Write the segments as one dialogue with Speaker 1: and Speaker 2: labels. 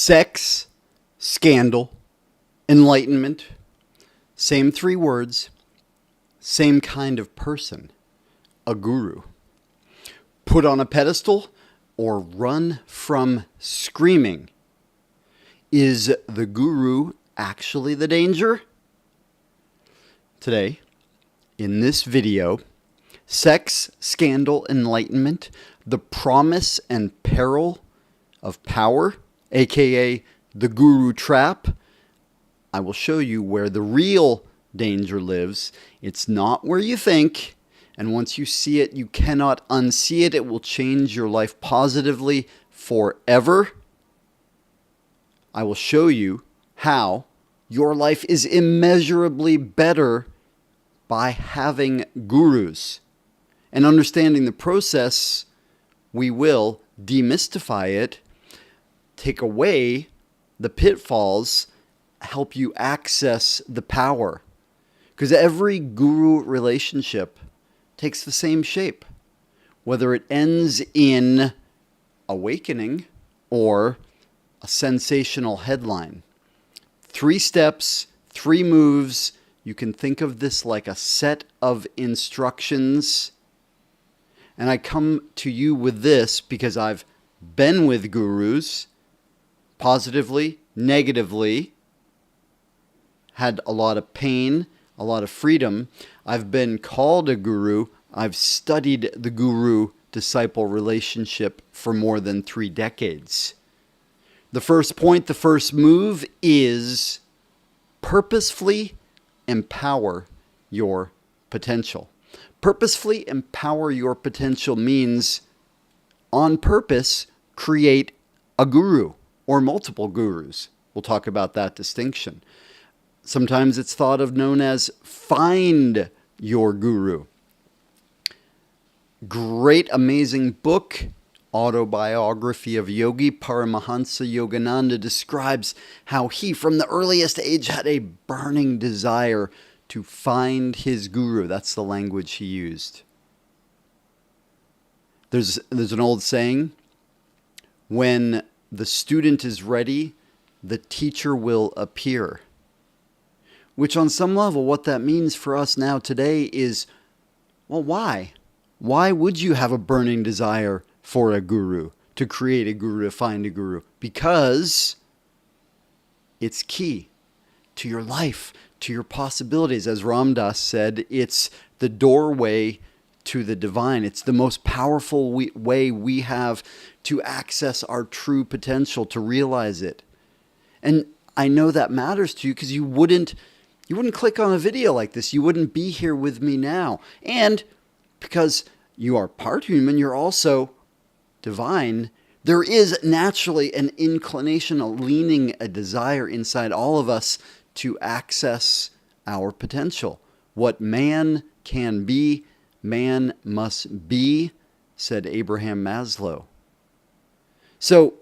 Speaker 1: Sex, scandal, enlightenment. Same three words, same kind of person. A guru. Put on a pedestal or run from screaming. Is the guru actually the danger? Today, in this video, sex, scandal, enlightenment, the promise and peril of power, aka the guru trap. I will show you where the real danger lives. It's not where you think, and once you see it, you cannot unsee it. It will change your life positively forever. I will show you how your life is immeasurably better by having gurus. And understanding the process, we will demystify it, take away the pitfalls, help you access the power. Because every guru relationship takes the same shape, whether it ends in awakening or a sensational headline. 3 steps, 3 moves. You can think of this like a set of instructions. And I come to you with this because I've been with gurus, positively, negatively, had a lot of pain, a lot of freedom. I've been called a guru. I've studied the guru-disciple relationship for more than 3 decades. The first point, the first move is purposefully empower your potential. Purposefully empower your potential means on purpose create a guru or multiple gurus. We'll talk about that distinction. Sometimes it's thought of known as find your guru. Great, amazing book, Autobiography of Yogi Paramahansa Yogananda, describes how he, from the earliest age, had a burning desire to find his guru. That's the language he used. There's an old saying, when the student is ready, the teacher will appear. Which on some level, what that means for us now today is, well, why? Why would you have a burning desire for a guru, to create a guru, to find a guru? Because it's key to your life, to your possibilities. As Ram Dass said, it's the doorway to the divine. It's the most powerful way we have to access our true potential, to realize it. And I know that matters to you because you wouldn't click on a video like this. You wouldn't be here with me now. And because you are part human, you're also divine. There is naturally an inclination, a leaning, a desire inside all of us to access our potential. What man can be, man must be, said Abraham Maslow. So,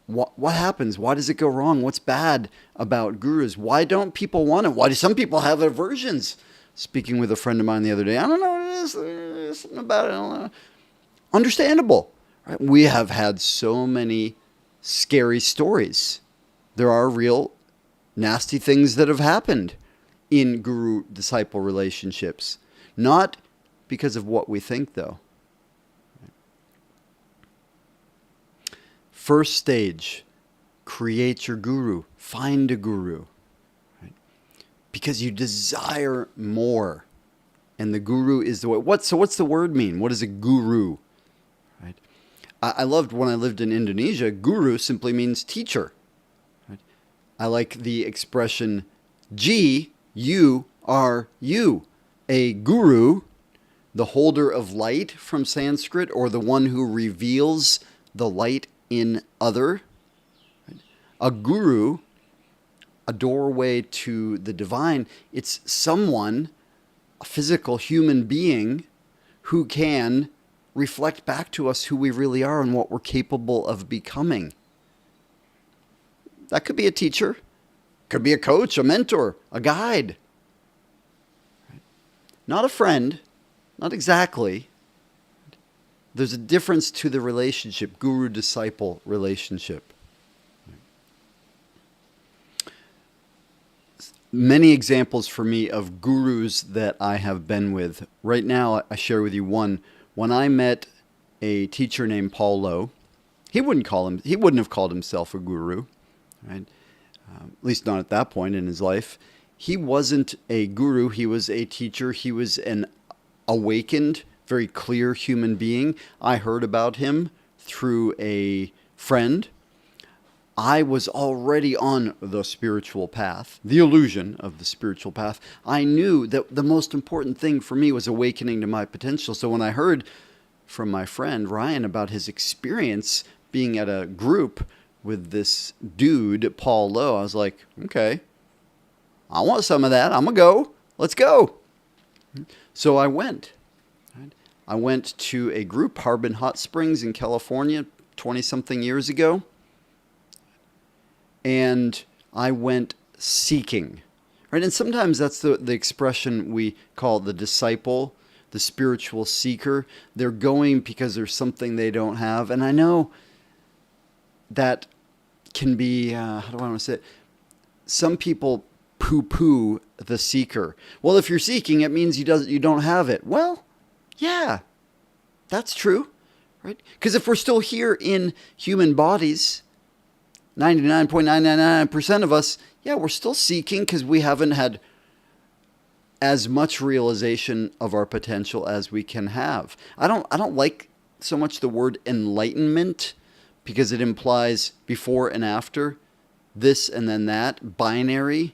Speaker 1: what happens? Why does it go wrong? What's bad about gurus? Why don't people want it? Why do some people have aversions? Speaking with a friend of mine the other day, I don't know what it is. There's something about it. I don't know. Understandable. Right? We have had so many scary stories. There are real nasty things that have happened in guru-disciple relationships. Not because of what we think, though. First stage, create your guru. Find a guru. Right? Because you desire more. And the guru is the way. So what's the word mean? What is a guru? Right? I loved when I lived in Indonesia, guru simply means teacher. Right? I like the expression G-U-R-U. A guru, the holder of light from Sanskrit, or the one who reveals the light in other. A guru, a doorway to the divine, it's someone, a physical human being, who can reflect back to us who we really are and what we're capable of becoming. That could be a teacher, could be a coach, a mentor, a guide. Not a friend, not exactly. There's a difference to the relationship, guru-disciple relationship. Many examples for me of gurus that I have been with. Right now, I share with you one. When I met a teacher named Paul Lowe, he wouldn't have called himself a guru, right? At least not at that point in his life. He wasn't a guru. He was a teacher. He was an awakened, very clear human being. I heard about him through a friend. I was already on the spiritual path, the illusion of the spiritual path. I knew that the most important thing for me was awakening to my potential. So when I heard from my friend Ryan about his experience being at a group with this dude, Paul Lowe, I was like, okay, I want some of that. I'm going to go. Let's go. So I went. I went to a group, Harbin Hot Springs in California, 20-something years ago. And I went seeking, right? And sometimes that's the expression we call the disciple, the spiritual seeker. They're going because there's something they don't have. And I know that can be, how do I want to say it? Some people poo-poo the seeker. Well, if you're seeking, it means you don't have it. Well, yeah, that's true, right? Because if we're still here in human bodies, 99.999% of us, yeah, we're still seeking because we haven't had as much realization of our potential as we can have. I don't like so much the word enlightenment because it implies before and after, this and then that, binary.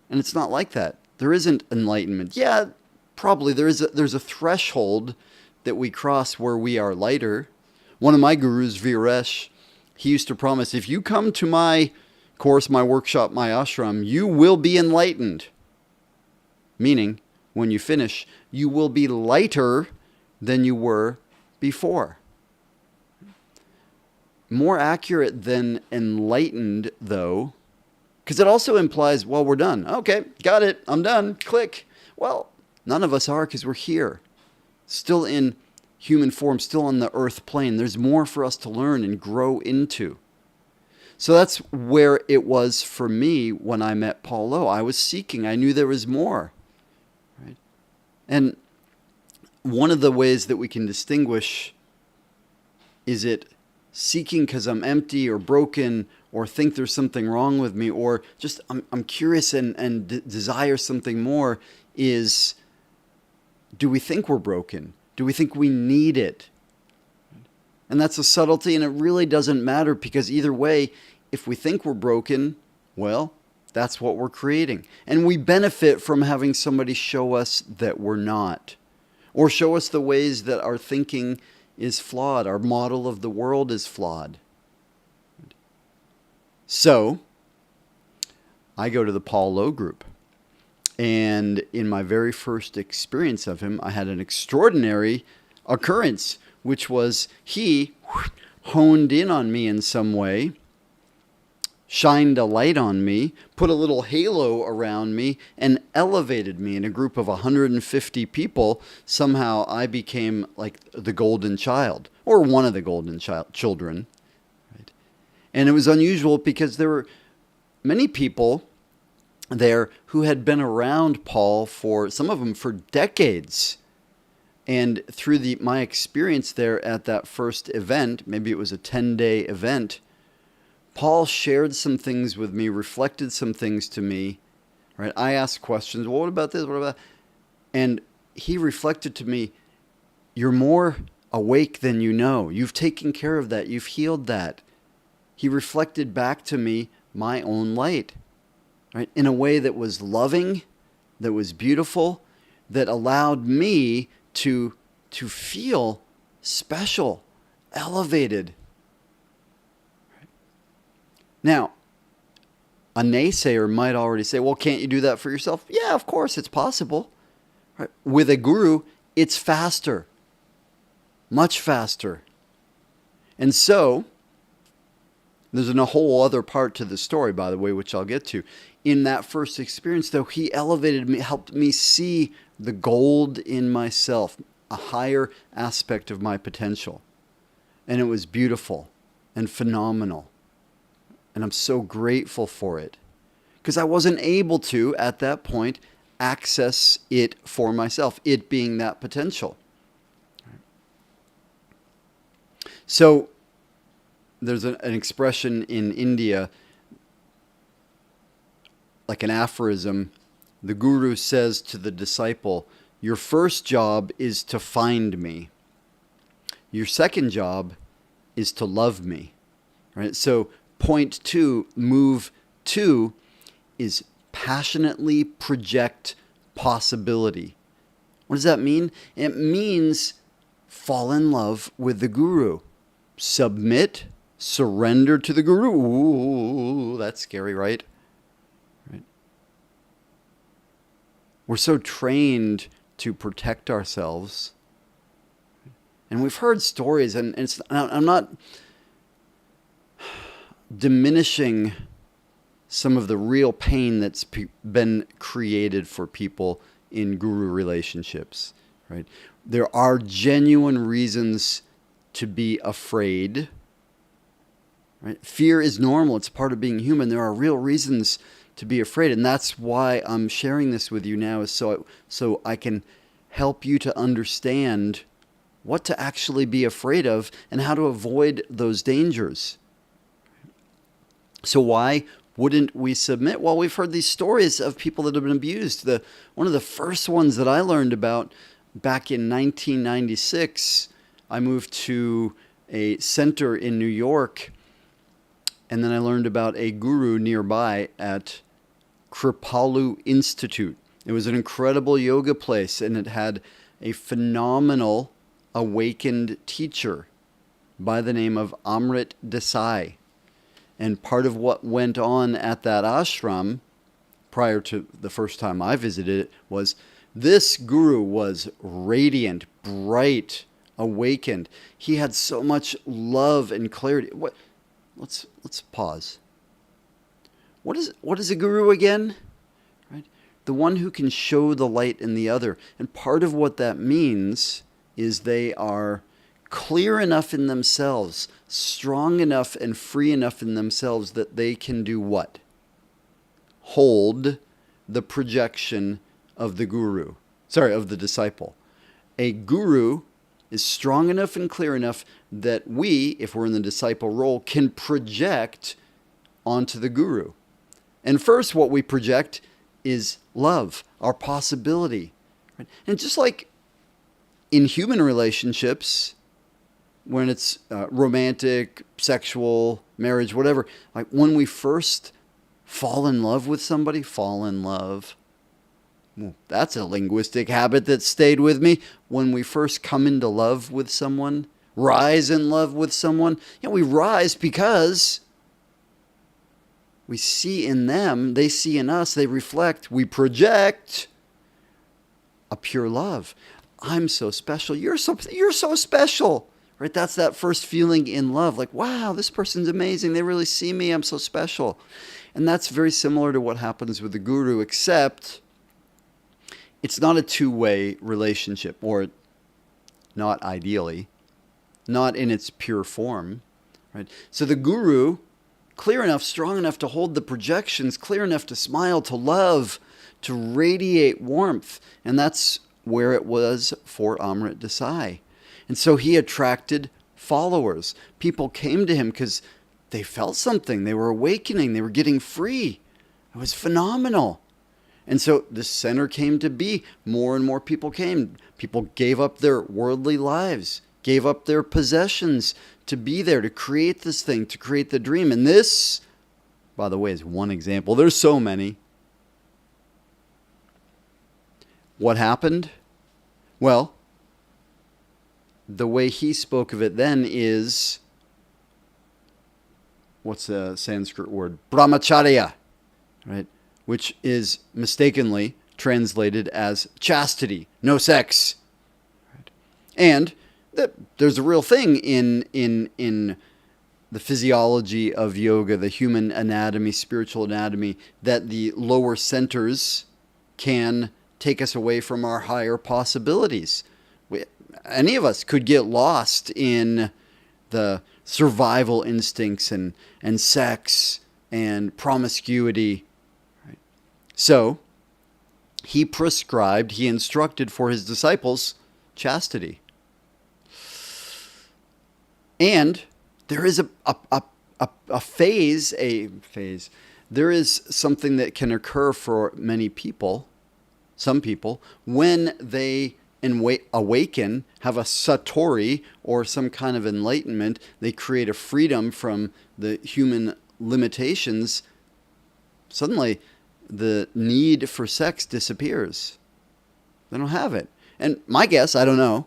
Speaker 1: And it's not like that. There isn't enlightenment. Yeah, probably there's a threshold that we cross where we are lighter. One of my gurus, Viresh, he used to promise, if you come to my course, my workshop, my ashram, you will be enlightened. Meaning, when you finish, you will be lighter than you were before. More accurate than enlightened, though, because it also implies, well, we're done. Okay, got it. I'm done. Click. Well, none of us are because we're here. Still in human form, still on the earth plane. There's more for us to learn and grow into. So that's where it was for me when I met Paul Lowe. I was seeking. I knew there was more. Right? And one of the ways that we can distinguish, is it seeking because I'm empty or broken or think there's something wrong with me, or just I'm curious and desire something more, is, do we think we're broken? Do we think we need it? And that's a subtlety, and it really doesn't matter, because either way, if we think we're broken, well, that's what we're creating. And we benefit from having somebody show us that we're not, or show us the ways that our thinking is flawed, our model of the world is flawed. So, I go to the Paul Lowe group. And in my very first experience of him, I had an extraordinary occurrence, which was he honed in on me in some way, shined a light on me, put a little halo around me, and elevated me in a group of 150 people. Somehow I became like the golden child, or one of the golden children. Right? And it was unusual because there were many people there who had been around Paul for, some of them for decades. And through my experience there at that first event, maybe it was a 10-day event, Paul shared some things with me, reflected some things to me, right? I asked questions, well, what about this, what about that? And he reflected to me, you're more awake than you know. You've taken care of that. You've healed that. He reflected back to me my own light, right? In a way that was loving, that was beautiful, that allowed me to feel special, elevated. Now, a naysayer might already say, well, can't you do that for yourself? Yeah, of course, it's possible. Right? With a guru, it's faster, much faster. And so, there's a whole other part to the story, by the way, which I'll get to. In that first experience, though, he elevated me, helped me see the gold in myself, a higher aspect of my potential. And it was beautiful and phenomenal. And I'm so grateful for it. because I wasn't able to, at that point, access it for myself, it being that potential. So there's an expression in India, like an aphorism. The guru says to the disciple, your first job is to find me. Your second job is to love me. Right? So point 2, move 2, is passionately project possibility. What does that mean? It means fall in love with the guru. Submit, surrender to the guru. Ooh, that's scary, right? We're so trained to protect ourselves. And we've heard stories, and I'm not diminishing some of the real pain that's been created for people in guru relationships, right? There are genuine reasons to be afraid, right? Fear is normal. It's part of being human. There are real reasons to be afraid. And that's why I'm sharing this with you now, is so I can help you to understand what to actually be afraid of and how to avoid those dangers. So why wouldn't we submit? Well, we've heard these stories of people that have been abused. One of the first ones that I learned about back in 1996, I moved to a center in New York, and then I learned about a guru nearby at Kripalu Institute. It was an incredible yoga place, and it had a phenomenal awakened teacher by the name of Amrit Desai. And part of what went on at that ashram prior to the first time I visited it was this guru was radiant, bright, awakened. He had so much love and clarity. Let's pause. What is a guru again? Right? The one who can show the light in the other. And part of what that means is they are clear enough in themselves, strong enough and free enough in themselves that they can do what? Hold the projection of the guru. Of the disciple. A guru is strong enough and clear enough that we, if we're in the disciple role, can project onto the guru. And first, what we project is love, our possibility. Right? And just like in human relationships, when it's romantic, sexual, marriage, whatever, like when we first fall in love with somebody, fall in love. Well, that's a linguistic habit that stayed with me. When we first come into love with someone, rise in love with someone, we rise because we see in them, they see in us, they reflect, we project a pure love. I'm so special. You're so special. Right? That's that first feeling in love. Like, wow, this person's amazing. They really see me. I'm so special. And that's very similar to what happens with the guru, except it's not a two-way relationship, or not ideally, not in its pure form. Right? So the guru, clear enough, strong enough to hold the projections, clear enough to smile, to love, to radiate warmth. And that's where it was for Amrit Desai. And so he attracted followers. People came to him because they felt something. They were awakening. They were getting free. It was phenomenal. And so the center came to be. More and more people came. People gave up their worldly lives, gave up their possessions to be there, to create this thing, to create the dream. And this, by the way, is one example. There's so many. What happened? Well, the way he spoke of it then is, what's the Sanskrit word? Brahmacharya, right? Which is mistakenly translated as chastity, no sex. Right? And there's a real thing in the physiology of yoga, the human anatomy, spiritual anatomy, that the lower centers can take us away from our higher possibilities. Any of us could get lost in the survival instincts and sex and promiscuity. So he prescribed, he instructed for his disciples chastity. And there is a phase, there is something that can occur for many people, some people, when they awaken, have a satori or some kind of enlightenment, they create a freedom from the human limitations. Suddenly, the need for sex disappears. They don't have it. And my guess, I don't know,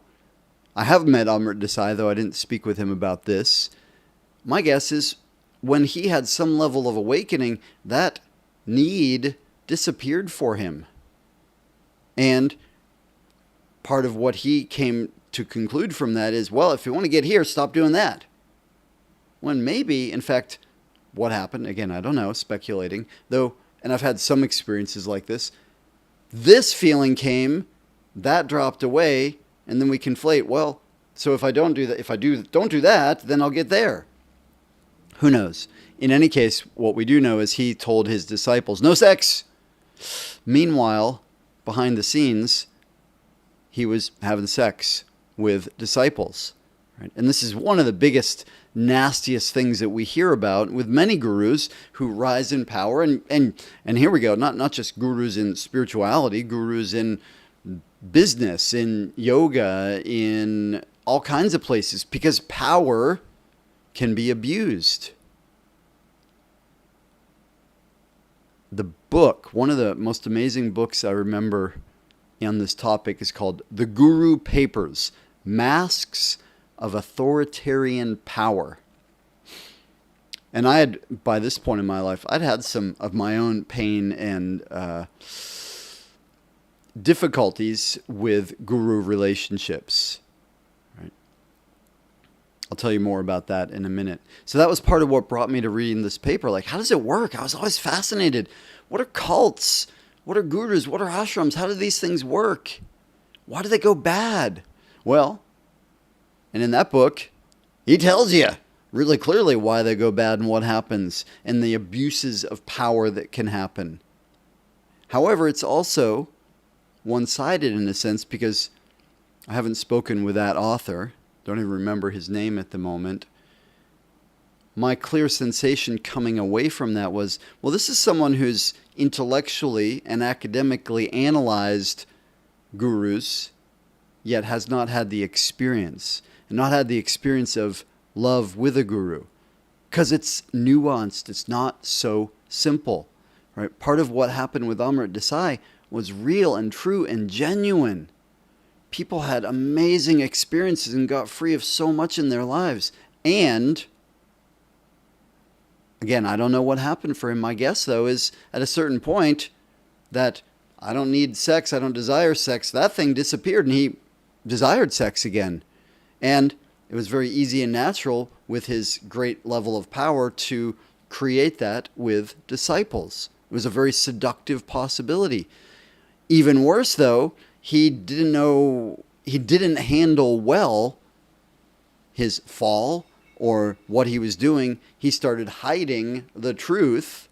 Speaker 1: I have met Amrit Desai, though I didn't speak with him about this. My guess is when he had some level of awakening, that need disappeared for him. And part of what he came to conclude from that is, well, if you want to get here, stop doing that. When maybe, in fact, what happened, again, I don't know, speculating, though, and I've had some experiences like this, this feeling came, that dropped away, and then we conflate, well, so if I don't do that, don't do that, then I'll get there. Who knows? In any case, what we do know is he told his disciples, no sex. Meanwhile, behind the scenes, he was having sex with disciples. Right? And this is one of the biggest, nastiest things that we hear about with many gurus who rise in power. And here we go, not just gurus in spirituality, gurus in business, in yoga, in all kinds of places, because power can be abused. The book, one of the most amazing books I remember on this topic, is called The Guru Papers, Masks of Authoritarian Power. And I had, by this point in my life, I'd had some of my own pain and difficulties with guru relationships. Right? I'll tell you more about that in a minute. So that was part of what brought me to reading this paper. Like, how does it work? I was always fascinated. What are cults? What are gurus? What are ashrams? How do these things work? Why do they go bad? Well, and in that book, he tells you really clearly why they go bad and what happens and the abuses of power that can happen. However, it's also one-sided in a sense, because I haven't spoken with that author. Don't even remember his name at the moment. My clear sensation coming away from that was, well, this is someone who's intellectually and academically analyzed gurus, yet has not had the experience, and not had the experience of love with a guru, because it's nuanced. It's not so simple. Right? Part of what happened with Amrit Desai was real and true and genuine. People had amazing experiences and got free of so much in their lives. And again, I don't know what happened for him. My guess, though, is at a certain point that I don't need sex, I don't desire sex. That thing disappeared and he desired sex again. And it was very easy and natural with his great level of power to create that with disciples. It was a very seductive possibility. Even worse, though, he didn't handle well his fall or what he was doing. He started hiding the truth.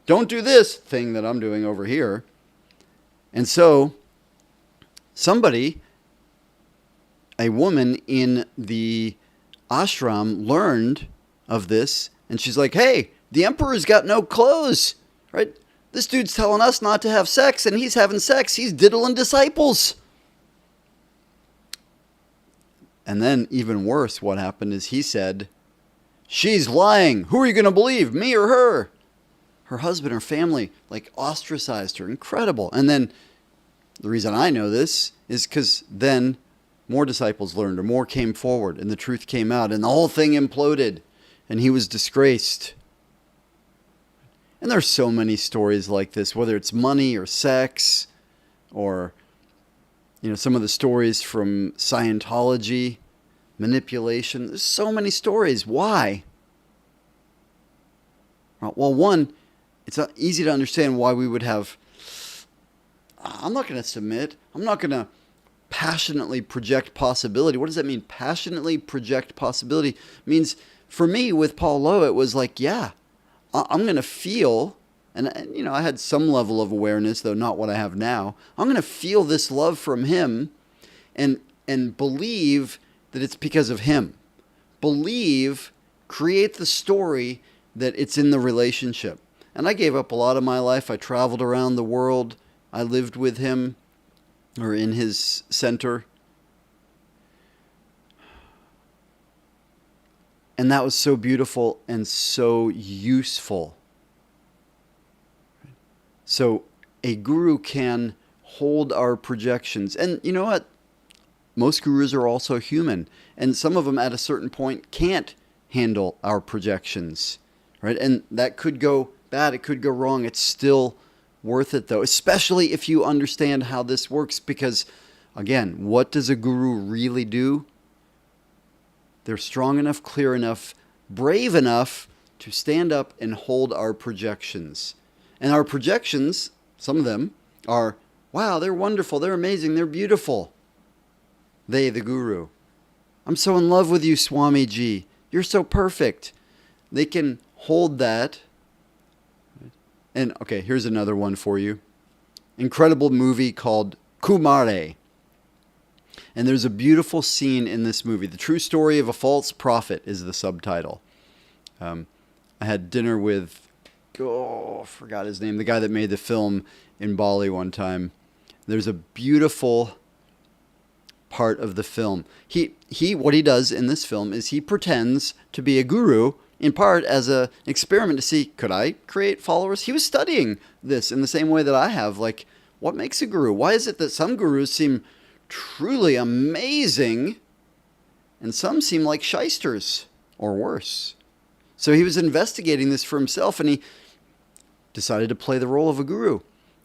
Speaker 1: Don't do this thing that I'm doing over here. And so somebody, a woman in the ashram, learned of this, and she's like, hey, the emperor's got no clothes, right? This dude's telling us not to have sex, and he's having sex. He's diddling disciples. And then, even worse, what happened is he said, she's lying. Who are you going to believe, me or her? Her husband, her family, like, ostracized her. Incredible. And then, the reason I know this is because then more disciples learned, or more came forward, and the truth came out, and the whole thing imploded, and he was disgraced. And there's so many stories like this, whether it's money or sex, or some of the stories from Scientology, manipulation. There's so many stories. Why? Well, one, it's easy to understand why we would have, I'm not going to submit. I'm not going to passionately project possibility. What does that mean? Passionately project possibility means, for me with Paul Lowe, it was like, yeah, I'm going to feel And you know, I had some level of awareness, though not what I have now. I'm going to feel this love from him and believe that it's because of him. Believe, create the story that it's in the relationship. And I gave up a lot of my life. I traveled around the world. I lived with him or in his center. And that was so beautiful and so useful. So a guru can hold our projections. And you know what? Most gurus are also human. And some of them at a certain point can't handle our projections. Right? And that could go bad. It could go wrong. It's still worth it though. Especially if you understand how this works. Because again, what does a guru really do? They're strong enough, clear enough, brave enough to stand up and hold our projections. And our projections, some of them, are, wow, they're wonderful, they're amazing, they're beautiful. They, the guru. I'm so in love with you, Swamiji. You're so perfect. They can hold that. And, okay, here's another one for you. Incredible movie called Kumare. And there's a beautiful scene in this movie. The True Story of a False Prophet is the subtitle. I had dinner with, I forgot his name, the guy that made the film in Bali one time. There's a beautiful part of the film. What he does in this film is he pretends to be a guru, in part as an experiment to see, could I create followers? He was studying this in the same way that I have. Like, what makes a guru? Why is it that some gurus seem truly amazing and some seem like shysters or worse? So he was investigating this for himself, and he decided to play the role of a guru.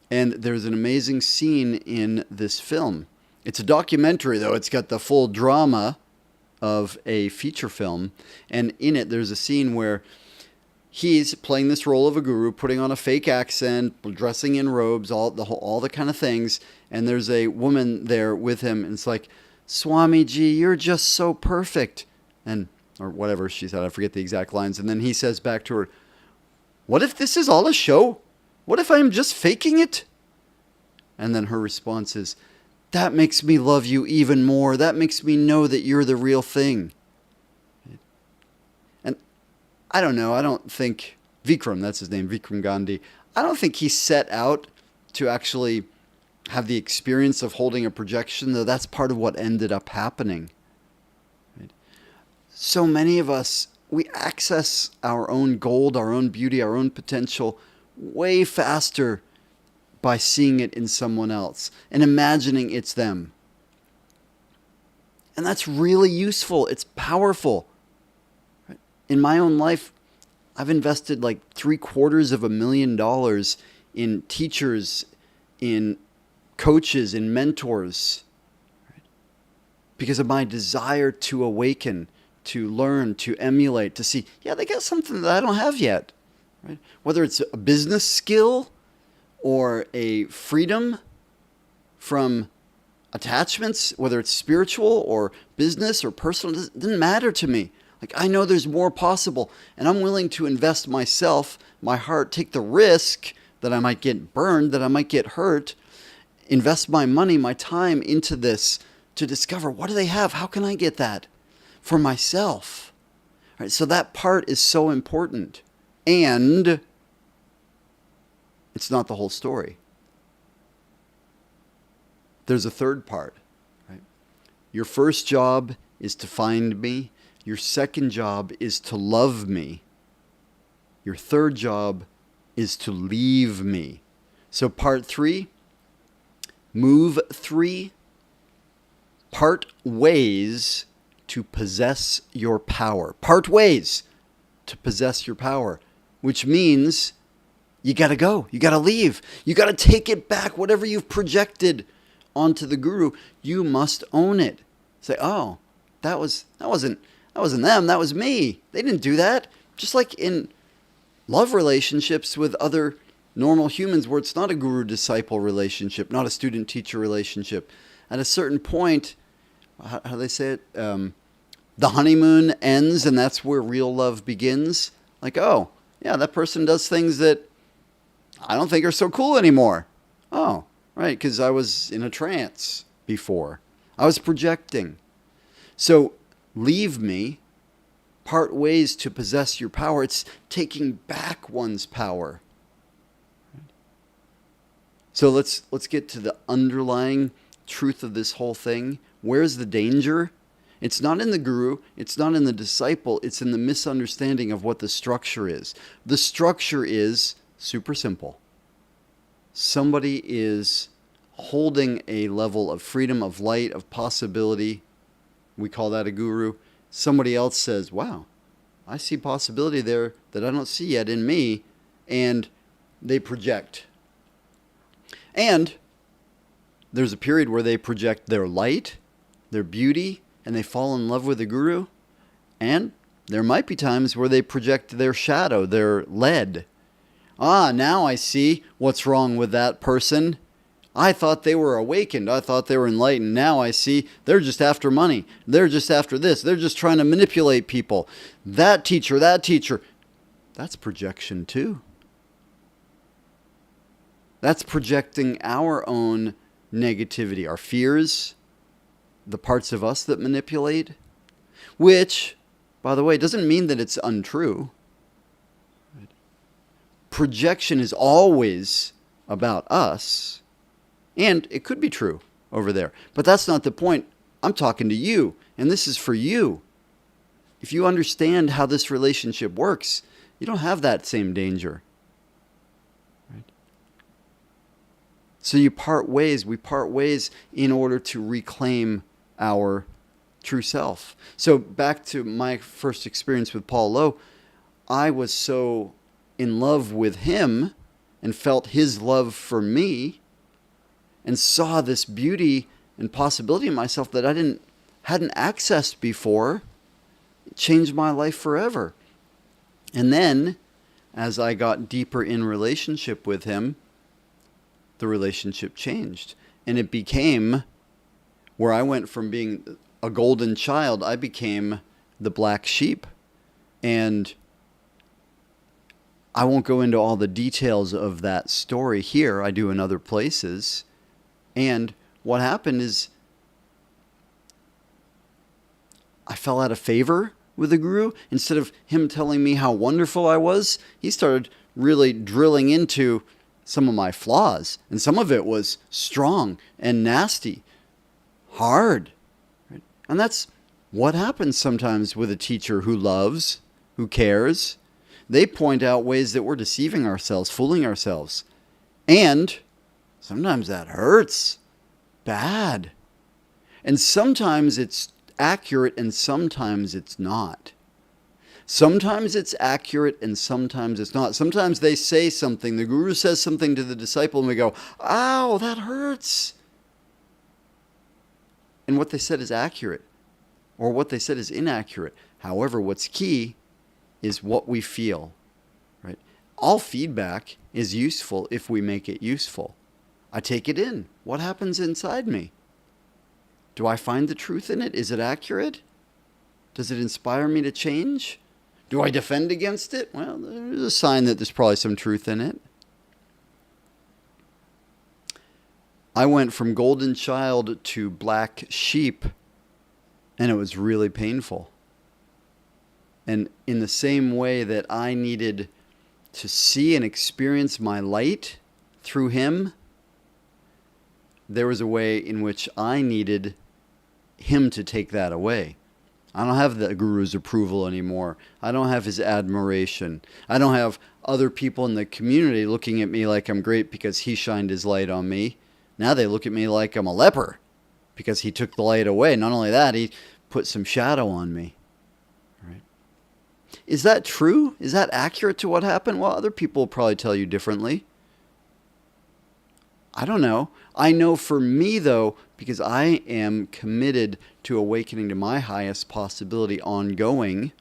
Speaker 1: And there's an amazing scene in this film. It's a documentary, though. It's got the full drama of a feature film. And in it, there's a scene where he's playing this role of a guru, putting on a fake accent, dressing in robes, all the kind of things. And there's a woman there with him, and it's like, Swamiji, you're just so perfect. Or whatever she said, I forget the exact lines. And then he says back to her, what if this is all a show? What if I'm just faking it? And then her response is, that makes me love you even more. That makes me know that you're the real thing. And I don't know, I don't think, Vikram, that's his name, Vikram Gandhi, I don't think he set out to actually have the experience of holding a projection, though that's part of what ended up happening. So many of us, we access our own gold, our own beauty, our own potential way faster by seeing it in someone else and imagining it's them. And that's really useful. It's powerful. In my own life, I've invested like $750,000 in teachers, in coaches, in mentors, because of my desire to awaken, to learn, to emulate, to see, yeah, they got something that I don't have yet. Right? Whether it's a business skill or a freedom from attachments, whether it's spiritual or business or personal, it doesn't matter to me. Like, I know there's more possible, and I'm willing to invest myself, my heart, take the risk that I might get burned, that I might get hurt, invest my money, my time into this to discover, what do they have? How can I get that for myself? All right, so that part is so important. And it's not the whole story. There's a third part. Right? Your first job is to find me. Your second job is to love me. Your third job is to leave me. So part 3, move 3, part ways to possess your power. Part ways to possess your power, which means you got to go. You got to leave. You got to take it back. Whatever you've projected onto the guru, you must own it. Say, oh, that wasn't them. That was me. They didn't do that. Just like in love relationships with other normal humans, where it's not a guru-disciple relationship, not a student-teacher relationship. At a certain point, how do they say it? The honeymoon ends, and that's where real love begins. Like, oh, yeah, that person does things that I don't think are so cool anymore. Oh, right, because I was in a trance before. I was projecting. So leave me, part ways to possess your power. It's taking back one's power. So let's get to the underlying truth of this whole thing. Where's the danger? It's not in the guru, it's not in the disciple, it's in the misunderstanding of what the structure is. The structure is super simple. Somebody is holding a level of freedom, of light, of possibility. We call that a guru. Somebody else says, wow, I see possibility there that I don't see yet in me, and they project. And there's a period where they project their light, their beauty, and they fall in love with the guru. And there might be times where they project their shadow, their lead. Ah, now I see what's wrong with that person. I thought they were awakened. I thought they were enlightened. Now I see they're just after money. They're just after this. They're just trying to manipulate people. That teacher, that's projection too. That's projecting our own negativity, our fears, the parts of us that manipulate, which, by the way, doesn't mean that it's untrue. Projection is always about us, and it could be true over there. But that's not the point. I'm talking to you, and this is for you. If you understand how this relationship works, you don't have that same danger. So we part ways in order to reclaim our true self. So back to my first experience with Paul Lowe, I was so in love with him and felt his love for me and saw this beauty and possibility in myself that I hadn't accessed before. It changed my life forever. And then, as I got deeper in relationship with him, the relationship changed. And it became where I went from being a golden child, I became the black sheep. And I won't go into all the details of that story here. I do in other places. And what happened is I fell out of favor with the guru. Instead of him telling me how wonderful I was, he started really drilling into some of my flaws. And some of it was strong and nasty, hard. Right? And that's what happens sometimes with a teacher who loves, who cares. They point out ways that we're deceiving ourselves, fooling ourselves. And sometimes that hurts bad. And sometimes it's accurate and sometimes it's not. Sometimes it's accurate and sometimes it's not. Sometimes they say something, the guru says something to the disciple and we go, ow, that hurts. And what they said is accurate or what they said is inaccurate. However, what's key is what we feel, right? All feedback is useful if we make it useful. I take it in. What happens inside me? Do I find the truth in it? Is it accurate? Does it inspire me to change? Do I defend against it? Well, there's a sign that there's probably some truth in it. I went from golden child to black sheep, and it was really painful. And in the same way that I needed to see and experience my light through him, there was a way in which I needed him to take that away. I don't have the guru's approval anymore. I don't have his admiration. I don't have other people in the community looking at me like I'm great because he shined his light on me. Now they look at me like I'm a leper because he took the light away. Not only that, he put some shadow on me. Right? Is that true? Is that accurate to what happened? Well, other people will probably tell you differently. I don't know. I know for me, though, because I am committed to awakening to my highest possibility ongoing,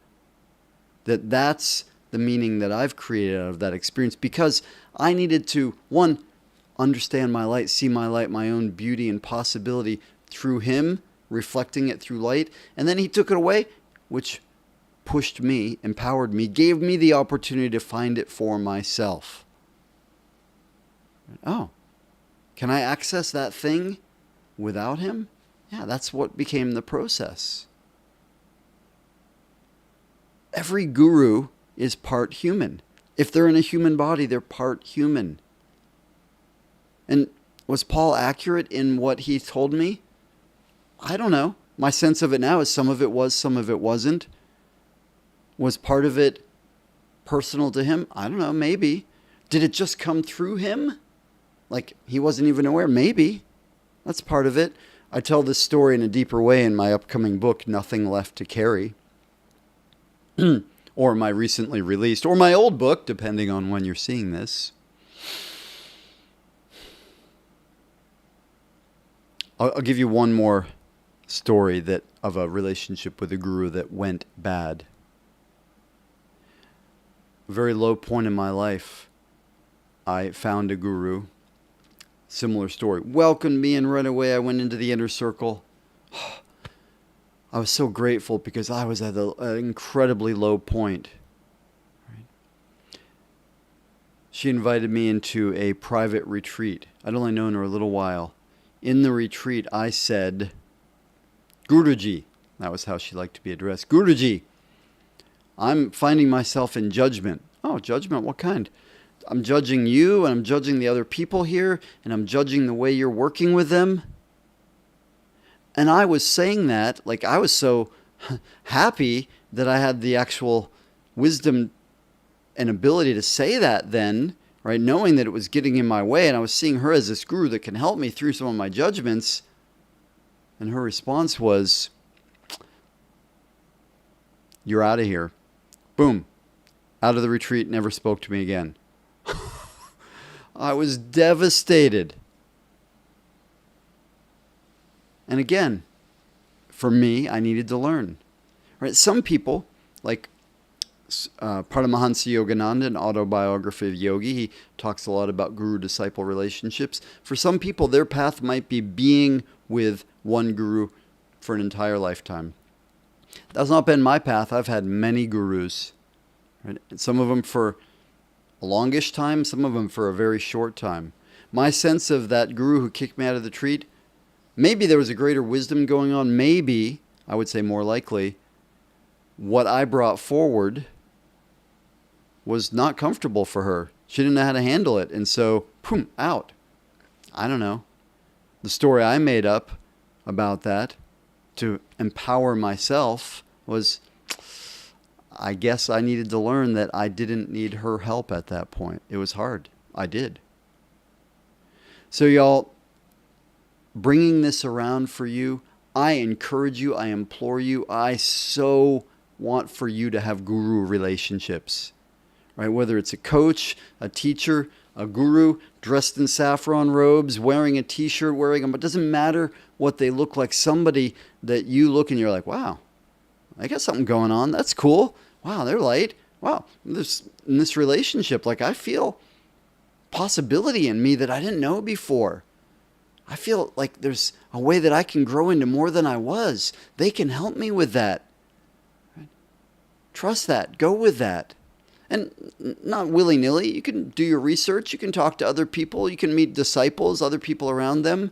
Speaker 1: that's the meaning that I've created out of that experience, because I needed to, one, understand my light, see my light, my own beauty and possibility through him, reflecting it through light, and then he took it away, which pushed me, empowered me, gave me the opportunity to find it for myself. Oh, can I access that thing without him? Yeah, that's what became the process. Every guru is part human. If they're in a human body, they're part human. And was Paul accurate in what he told me? I don't know. My sense of it now is some of it was, some of it wasn't. Was part of it personal to him? I don't know, maybe. Did it just come through him? Like he wasn't even aware? Maybe. That's part of it. I tell this story in a deeper way in my upcoming book, Nothing Left to Carry. Or my recently released, or my old book, depending on when you're seeing this. I'll give you one more story of a relationship with a guru that went bad. A very low point in my life, I found a guru. Similar story. Welcomed me, and right away I went into the inner circle. I was so grateful because I was at an incredibly low point. She invited me into a private retreat. I'd only known her a little while. In the retreat, I said, Guruji, that was how she liked to be addressed. Guruji, I'm finding myself in judgment. Oh, judgment? What kind? I'm judging you, and I'm judging the other people here, and I'm judging the way you're working with them. And I was saying that, like I was so happy that I had the actual wisdom and ability to say that then, right? Knowing that it was getting in my way, and I was seeing her as this guru that can help me through some of my judgments. And her response was, you're out of here. Boom. Out of the retreat, never spoke to me again. I was devastated. And again, for me, I needed to learn. Right? Some people, like Paramahansa Yogananda, an autobiography of Yogi, he talks a lot about guru-disciple relationships. For some people, their path might be being with one guru for an entire lifetime. That's not been my path. I've had many gurus. Right? And some of them for a longish time, some of them for a very short time. My sense of that guru who kicked me out of the retreat, maybe there was a greater wisdom going on. Maybe, I would say more likely, what I brought forward was not comfortable for her. She didn't know how to handle it. And so, boom, out. I don't know. The story I made up about that to empower myself was, I guess I needed to learn that I didn't need her help at that point. It was hard. I did. So y'all, bringing this around for you, I encourage you, I implore you, I so want for you to have guru relationships, right? Whether it's a coach, a teacher, a guru, dressed in saffron robes, wearing a t-shirt, wearing them, it doesn't matter what they look like. Somebody that you look and you're like, wow, I got something going on. That's cool. Wow, they're light. Wow, in this relationship, like I feel possibility in me that I didn't know before. I feel like there's a way that I can grow into more than I was. They can help me with that. Right? Trust that. Go with that. And not willy-nilly. You can do your research. You can talk to other people. You can meet disciples, other people around them.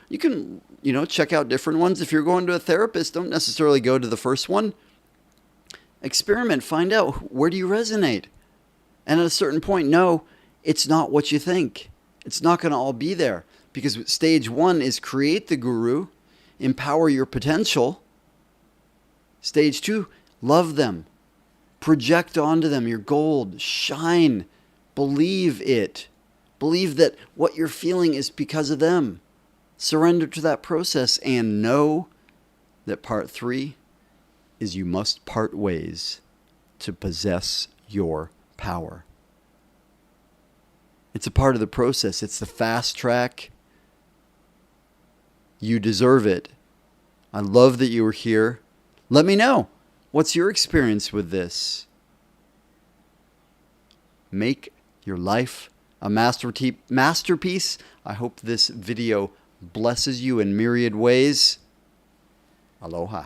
Speaker 1: You can, check out different ones. If you're going to a therapist, don't necessarily go to the first one. Experiment. Find out, where do you resonate? And at a certain point, no, it's not what you think. It's not going to all be there. Because stage one is create the guru, empower your potential. Stage two, love them. Project onto them your gold. Shine. Believe it. Believe that what you're feeling is because of them. Surrender to that process and know that part three is you must part ways to possess your power. It's a part of the process. It's the fast track. You deserve it. I love that you were here. Let me know. What's your experience with this? Make your life a masterpiece. I hope this video blesses you in myriad ways. Aloha.